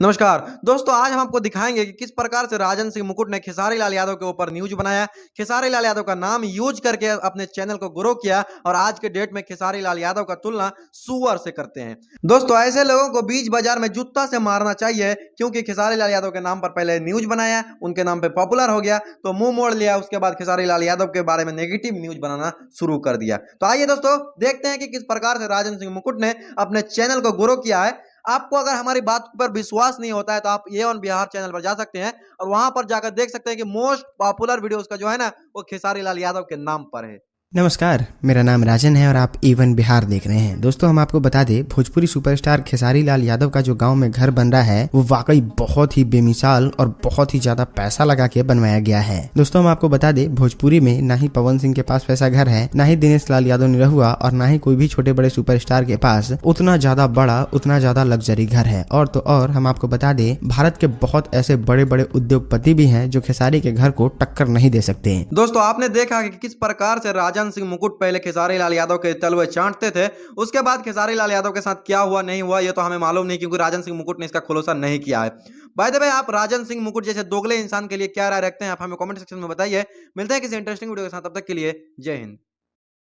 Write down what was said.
नमस्कार दोस्तों, आज हम आपको दिखाएंगे कि किस प्रकार से राजन सिंह मुकुट ने खेसारी लाल यादव के ऊपर न्यूज बनाया। खेसारी लाल यादव का नाम यूज करके अपने चैनल को ग्रो किया और आज के डेट में खेसारी लाल यादव का तुलना सुअर से करते हैं। दोस्तों, ऐसे लोगों को बीच बाजार में जूता से मारना चाहिए, क्योंकि खेसारी लाल यादव के नाम पर पहले न्यूज बनाया, उनके नाम पे पॉपुलर हो गया तो मुंह मोड़ लिया, उसके बाद खेसारी लाल यादव के बारे में नेगेटिव न्यूज बनाना शुरू कर दिया। तो आइए दोस्तों, देखते हैं कि किस प्रकार से राजन सिंह मुकुट ने अपने चैनल को ग्रो किया है। आपको अगर हमारी बात पर विश्वास नहीं होता है तो आप ए ऑन बिहार चैनल पर जा सकते हैं और वहां पर जाकर देख सकते हैं कि मोस्ट पॉपुलर वीडियो उसका जो है ना, वो खेसारी लाल यादव के नाम पर है। नमस्कार, मेरा नाम राजन है और आप एवन बिहार देख रहे हैं। दोस्तों, हम आपको बता दें, भोजपुरी सुपरस्टार खेसारी लाल यादव का जो गांव में घर बन रहा है वो वाकई बहुत ही बेमिसाल और बहुत ही ज्यादा पैसा लगा के बनवाया गया है। दोस्तों, हम आपको बता दें, भोजपुरी में ना ही पवन सिंह के पास वैसा घर है, ना ही दिनेश लाल यादव निरहुआ और ना ही कोई भी छोटे बड़े सुपरस्टार के पास उतना ज्यादा बड़ा, उतना ज्यादा लग्जरी घर है। और तो और हम आपको बता दें, भारत के बहुत ऐसे बड़े बड़े उद्योगपति भी हैं जो खेसारी के घर को टक्कर नहीं दे सकते। दोस्तों, आपने देखा कि किस प्रकार से राजन सिंह मुकुट पहले खेसारी लाल यादव के तलवे चाटते थे, उसके बाद खेसारी लाल यादव के साथ क्या हुआ नहीं हुआ ये तो हमें मालूम नहीं, क्योंकि राजन सिंह मुकुट ने इसका खुलासा नहीं किया है। बाय द वे, आप राजन सिंह मुकुट जैसे दोगले इंसान के लिए क्या राय रखते हैं, आप हमें कमेंट सेक्शन में बताइए। मिलते हैं किसी इंटरेस्टिंग वीडियो के साथ, तब तक के लिए जय हिंद।